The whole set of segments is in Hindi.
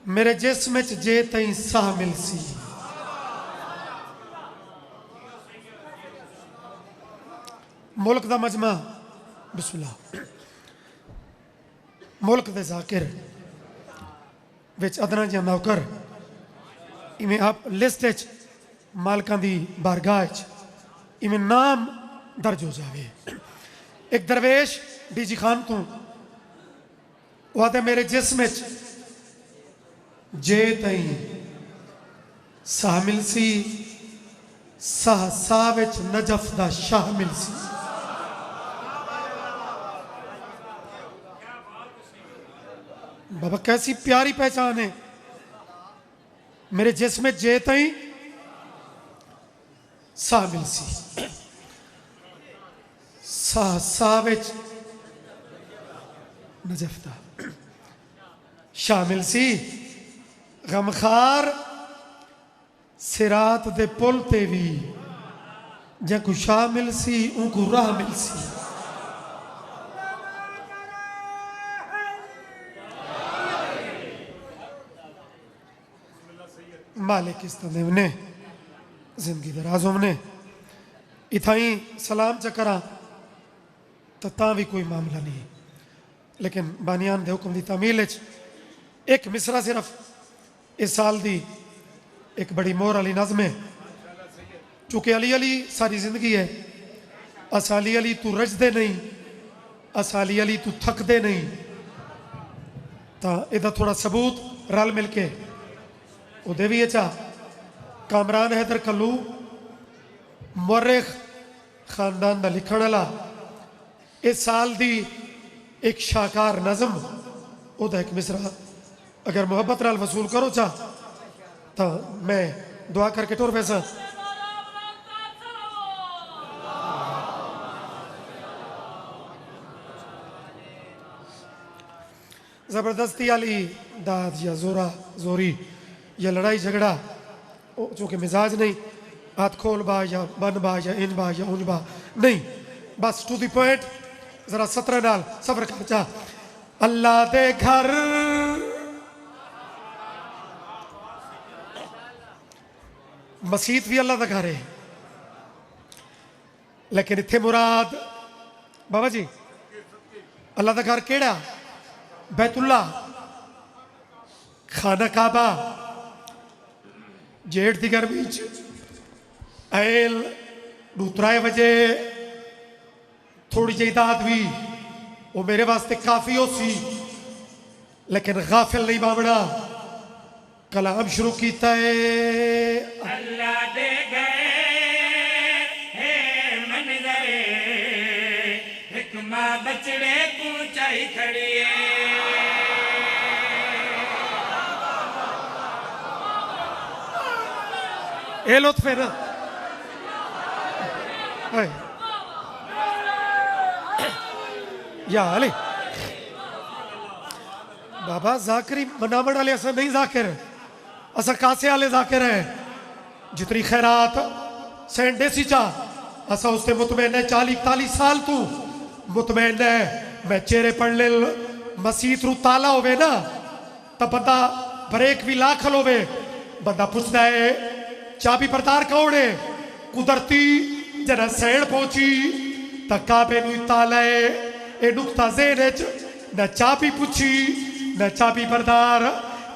मेरे जिस्म च जे तई साह मिलसी, मुल्क दा मजमा बिस्मिल्लाह। मुल्क दे जाकिर विच अदना जिहा नौकर इवें आप लिस्ट मालकां दी बारगाह इवें नाम दर्ज हो जावे। एक दरवेश डीजी खान तू वादे मेरे जिस्म जे तई साह मिलसी, साह साह विच नजफ दा शाह मिलसी। बाबा कैसी प्यारी पहचान है। मेरे जिस्म जे तई साह मिलसी, साह साह विच नजफ दा शाह मिलसी। गमखार सिरात दे पुल ते भी जंकु शाह मिलसी उनको राह मिलसी। मालिक इस तंदेव ने जिंदगी दराज हमने इथाई सलाम चकरा तो ता भी कोई मामला नहीं, लेकिन बानियान दे हुक्म दी तामील एक मिसरा सिर्फ इस साल दी एक बड़ी मोहर वाली नज़म है। चूंकि अली अली सारी जिंदगी है, अस अली अली तू रजदे नहीं, अस अली अली तू थकदे नहीं, तो इहदा थोड़ा सबूत रल मिल के उदे भी अच्छा। कामरान हैदर कल्लू मुअर्रिख खानदान का लिखण वाला इस साल दी एक शाहकार नज़म उदा एक मिसरा अगर मोहब्बत नाल वसूल करो चा तो मैं दुआ करके टुर पैसा। जबरदस्ती वाली दाद या जोरा जोरी या लड़ाई झगड़ा चूंकि मिजाज नहीं, हाथ खोल बा या बन बा या इन बा या उन बा नहीं, बस टू दी पॉइंट। जरा 17 नाल सफर कर चा। अल्लाह दे घर मसीत भी अल्लाह का घर है, लेकिन इत्थे मुराद बाबा जी अल्लाह का घर केड़ा? बैतुल्ला, खाना काबा। जेठ की गर्मी ऐल 2-3 बजे थोड़ी जी दाद भी वो मेरे वास्ते काफी हो सी, लेकिन गाफिल नहीं बाबड़ा कलाम शुरू किया है। अल्लाह दे गए है मनजरे हिकमा बचड़े को चाई खड़ी है। ए लुत्फ है ना या अली बाबा जाकरी मनावण वाले असा नहीं जाकिर, असा कासे वाले जाकिर है। जितनी खैरात सेंट देसी चा असा उससे मुतमैन है। 40-41 साल तू मुतमैन है। मैं चेहरे पढ़ने मसीत रू ताला होवे ना तो बंदा ब्रेक भी ला खलोवे, बंदा पूछता है चाबी बरदार कौन है? कुदरती जरा सैन पहुंची तो काबे नू ताला है। ए नुकता ज़हन न चाबी पूछी न चाबी बरदार,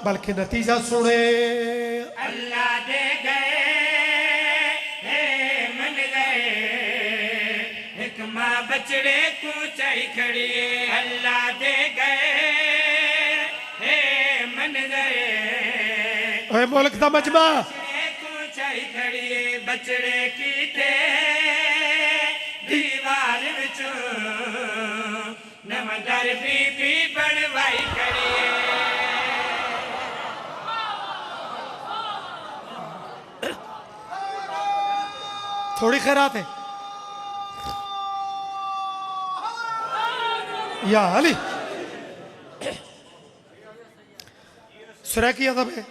बल्कि नतीजा सुने। अल्लाह दे गए हे मन गए हिकमा बचड़े को चाई खड़ी है। अल्लाह दे गए हे मन गए मुल्क दा मजमा चाई खड़ी है। बचड़े की थे दीवार विचो नमदर बीबी बनवाई खड़ी है। थोड़ी खैरात है या अली सुरह की अदब है।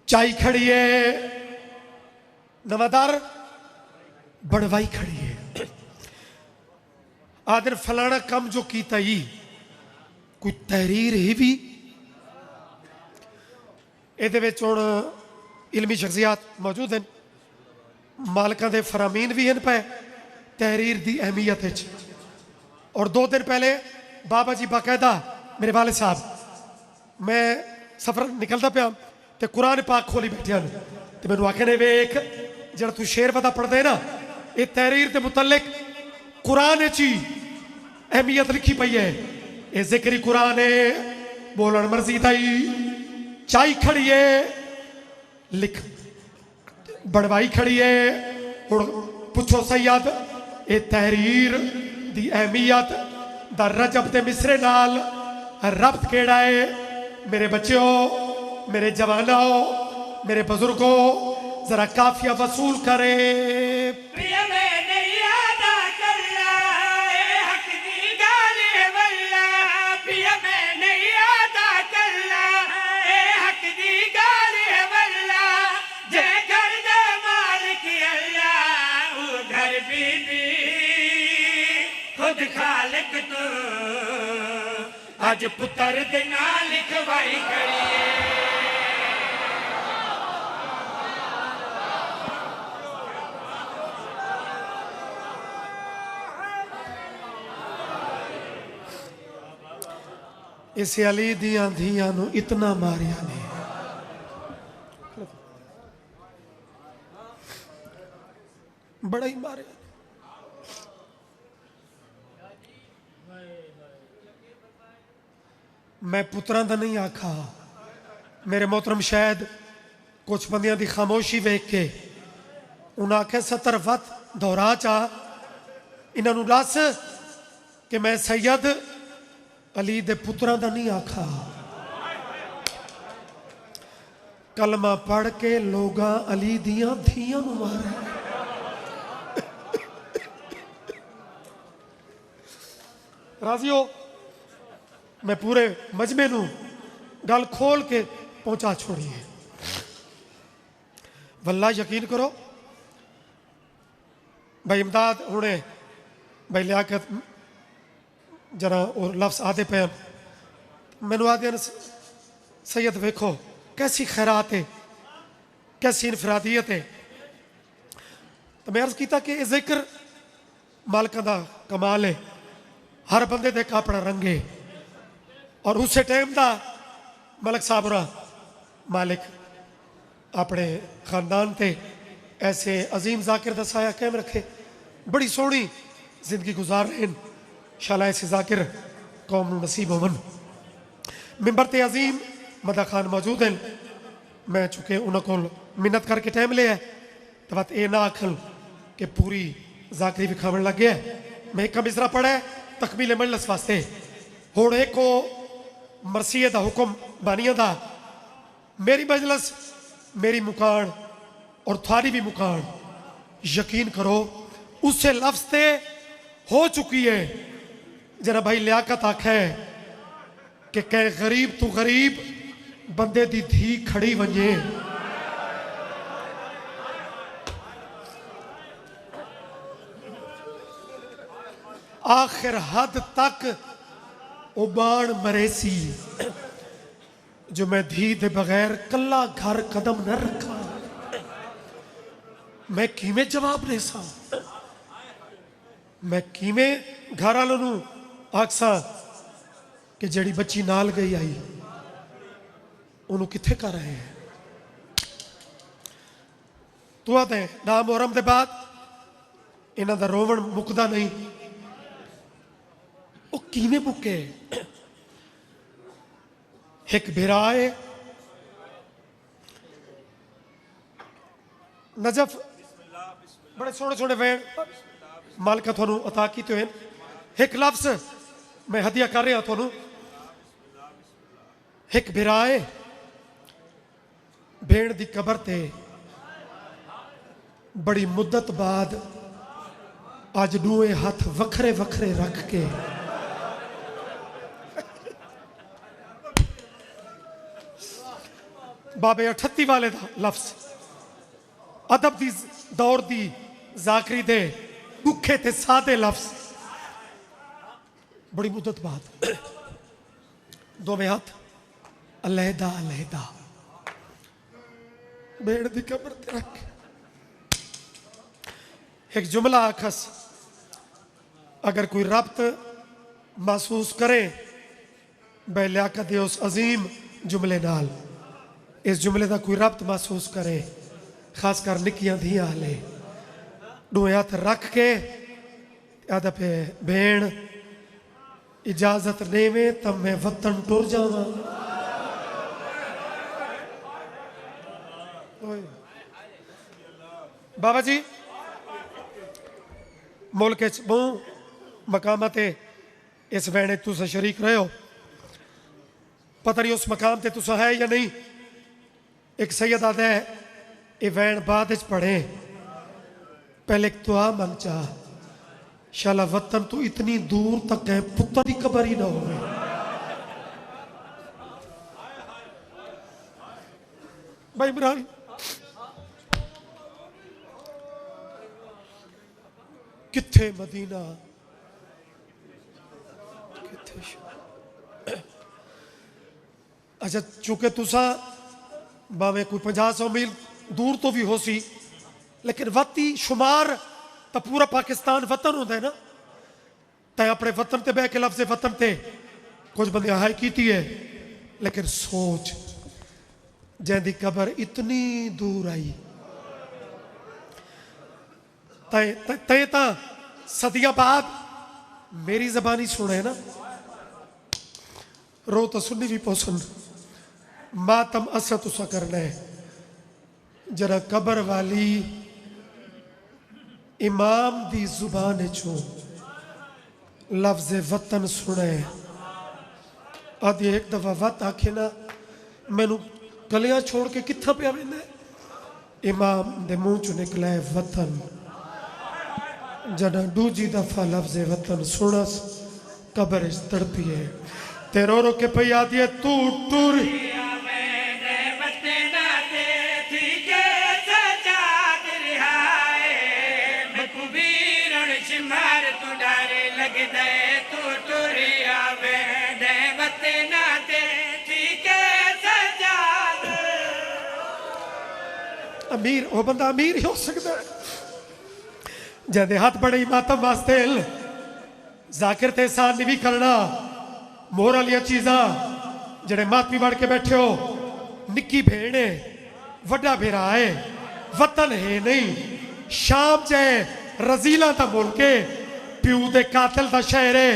चाई खड़ी है, नवादार बड़वाई खड़ी है। आदर फलाना कम जो कीता ही कोई तहरीर ही भी ਇਹਦੇ ਵਿੱਚ ਹੁਣ इलमी शख्सियात मौजूद हैं, मालिकां दे फरामीन भी हैं पे तहरीर की अहमियत विच। और 2 दिन पहले बाबा जी बाकायदा मेरे वाले साहब, मैं सफर निकलता पाया तो कुरान पाक खोली बैठे हैं तो मैंने आखे ने वेख जरा तू शेर पता पढ़ते ना, ये तहरीर के मुतलक कुरान ही अहमियत लिखी पई है। ये जिक्री कुरान है, बोलन मर्जी ताई चाई खड़ी है, लिख बढ़वाई खड़ी है। हुण पुछो सैयद ये तहरीर दी अहमियत दा रजब ते मिसरे नाल रब्त केड़ा है? मेरे बच्चों, मेरे जवानों, मेरे बुजुर्गों, जरा काफिया वसूल करे। खालिक तू आज पुत्र दे नाल लिखवाई करिए। इस अली दियां धियां नू इतना मारिया ने, बड़ा ही मारिया। मैं पुत्रां दा नहीं आखा, मेरे मोहतरम शायद कुछ बंदियां दी खामोशी वेख के उन्हें आखे 70 वत दौरा चा इन्हों दस कि मैं सैयद अली दे पुत्रां दा नहीं आखा। कलमा पढ़ के लोगां अली दियां धियां नूं मारे। राजी हो? मैं पूरे मजमे नूं गल खोल के पहुंचा छोड़ी है। वल्ला यकीन करो भाई इमदाद हुणे भाई लियाकत जरा और लफ्ज आते पे मैनू आदे सैयद वेखो कैसी खैरात है, कैसी इनफरादियत है। तो मैं अर्ज किया कि जिक्र मालिका दा कमाल है, हर बंदे दे अपना रंग है। और उस टाइम का मलिक साहब मालिक अपने खानदान ते ऐसे अजीम जाकिर दसाया कैम रखे, बड़ी सोहनी जिंदगी गुजार रहे हैं। शाला ऐसे जाकिर कौम नसीब होवन। मिंबर ते अजीम मदा खान मौजूद हैं, मैं चुके उन्होंने को मिन्नत करके टाइम लिया तो बात ये ना आखल कि पूरी जाकरी भी खावन लग गया। मैं एक मिसरा पढ़ा है तकमील मजलिस वास्ते। हुण एक को मरसीए दा हुक्म बानिया दा, मेरी मजलिस मेरी मुकान और थारी भी मुकान, यकीन करो उससे लफ्ज ते हो चुकी है। जरा भाई लियाकत आखा है कि कह गरीब तू गरीब बंदे दी धी खड़ी वंजे। आखिर हद तक उबाण मरेसी जो मैं धी दे बगैर कला घर कदम न रखा। मैं किमें जवाब दे सा, मैं किमें घर वालों नूं आखसा कि जड़ी बच्ची नाल गई आई उन्होंने किथे कर रहे हैं। तू आते ना मुहर्रम के बाद इन्हों का रोवण मुकदा नहीं। वो किवें मुके? एक बिराए नजफ बड़े सोहने सोहने वैन मालिका थानू अता कीते हैं। एक लफ्ज मैं हदिया कर रहा थानू। एक बिराए भेड़ दी कबर ते बड़ी मुद्दत बाद अज दूए हाथ वखरे वखरे रख के बाबे 38 वाले दा लफ्ज अदब दी दौर दी जाकरी दे दुखे ते सादे लफ्ज बड़ी मुद्दत बाद दोवें हाथ अलहदा अलहदा भेड़ की कब्र ते रख एक जुमला आखस, अगर कोई रब्त महसूस करे बेलियाकत उस अजीम जुमले नाल, इस जुमले का कोई रब्त महसूस करे, खासकर निक्कियां धियां हाले दोवें हाथ रख के आदा पे भेड़ इजाजत देवे तब मैं वतन टुर जावा। बाबा जी मुल्क बहु मकाम ते इस वैन तुस शरीक रहे हो, पता नहीं उस मकाम ते तुस है या नहीं। एक सैयद आदा है ये वैन बाद पढ़े, पहले एक दुआ मंग चाह शाला वतन तू इतनी दूर तक है पुत्र की कबर ही ना हो। भाई इमरान किथे मदीना किथे अच्छा, चूंकि तुसा भावे कोई 50-100 मील दूर तो भी हो सी, लेकिन वती शुमार तो पूरा पाकिस्तान वतन होता है ना। तैं अपने वतन ते बह के लफ्ज़ वतन ते कुछ बंदे हाय की है, लेकिन सोच जैदी कबर इतनी दूर आई तय ता सदियां बाद मेरी जबानी सुने ना, रो तो सुननी भी पोसन मातम असा तुसा करना है। जरा कबर वाली इमाम दी जुबान चो लफ्ज़ वतन सुने, आदि एक दफा वत आखे ना मैनू गलियां छोड़ के कित्था पिया वेंदा, इमाम दे मुंह चो निकला है वतन। जदा दूजी दफा लफ्ज़ वतन सुनस कबर तड़पी है ते रो रो के पई आदि है तू टुर अमीर वो बंदा अमीर ही हो सकता है जदे हाथ बड़े मातम वास्ते जाकिर ते एहसान नहीं भी करना। मोर वाली चीज़ा जड़े मातमी बन के बैठे हो, निक्की भेड़ है वड्डा भेरा है, वतन है नहीं। शाम चाहे रजीला दा मुल्क है, प्यू दे कातिल दा शहर है,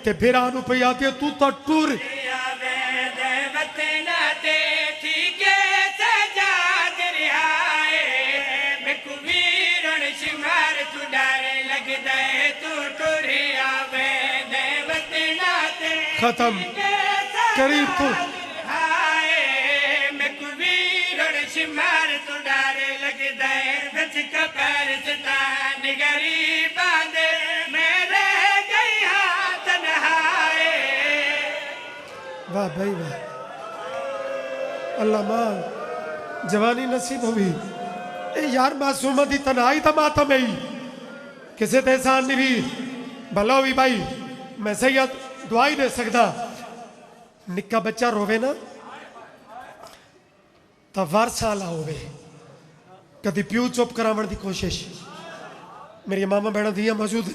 ते भेरा नू पई आती है तू तो टुर। खत्म करीब तो वाह भाई वाह, अल्लाह मां जवानी नसीब होगी। यार मासूमा दी तन्हाई तो मातम है, किसी ते एहसान नहीं भी भला भी भाई। मैं सैयद दुआ ही दे सकता, निक्का बच्चा रोवे ना तो वारसाला होवे, कदी प्यू चुप करावन की कोशिश। मेरी मामा भैन दियाँ मौजूद,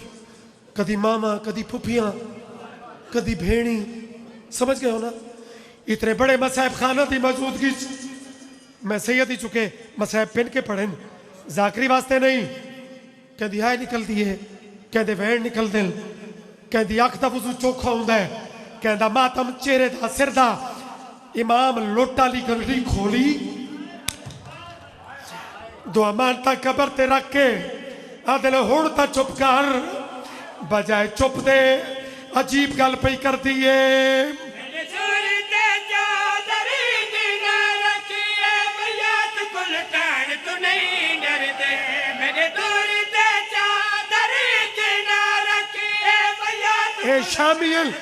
कदी मामा कदी फुफियाँ कदी भेणी, समझ गए हो ना। इतने बड़े मसाहब खाना की मौजूदगी मैं सैयद ही चुके मसाहब पिन के पढ़े, जाकरी वास्ते नहीं। कहती हाय निकलती है, कहते वैन निकल दिल, कहती अख का वजू चौखा होंगे, कहता मातम चेहरे का सिर का। इमाम लोटा ली गलती खोली, दुआ मानता कबर ते रख के आदल हुण ता चुप कर, बजाय चुप दे अजीब गल पई कर दी है। शामिल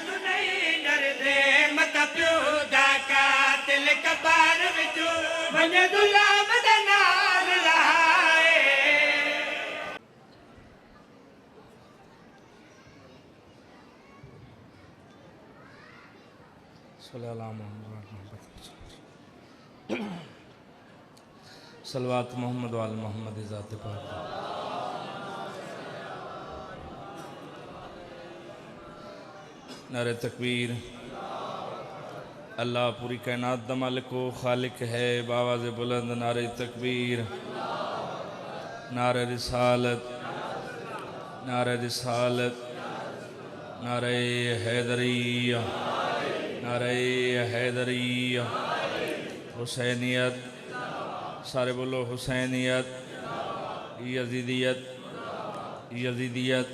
सलवात मोहम्मद वाल मोहम्मद ज़ात पाक। नारे तकबीर। अल्लाह पूरी कायनात दा मालिक को खालिक है, बावाज़ बुलंद नारे तकबीर, नारे रिसालत, नारे रिसालत, नारे हैदरिया, नारे हैदरिया, हुसैनियत, सारे बोलो हुसैनियत, यजीदियत, यजीदियत,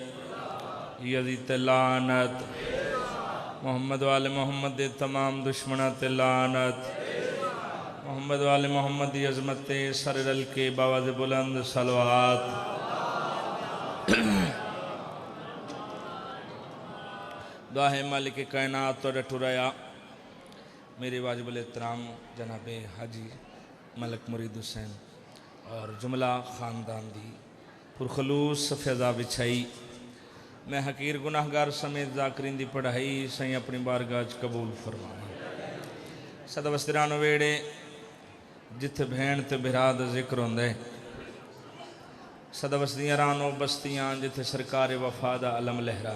यजीद लानत, मोहम्मद वाले मोहम्मद दे तमाम दुश्मना ते लानत, मोहम्मद वाले मोहम्मद दी अजमत सर रल के बावाज़ बुलंद सलवात। दुआ है मालिक कायनात तो टुराया मेरे वाजिबुल एहतराम जनाब हाजी मलक मुरीद हुसैन और जुमला ख़ानदान दी पुरखलूस फ़ैज़ा बिछाई। मैं हकीर गुनाहगार समेत जाकरीन दी पढ़ाई सही अपनी बारगाह कबूल फरमाना। सदवस्तरानो वेड़े जिथे भेण ते बिरा दा जिक्र होंदा है, सदवस्तियां रानो बस्तियां जिथे सरकार वफा दा अलम लहरा।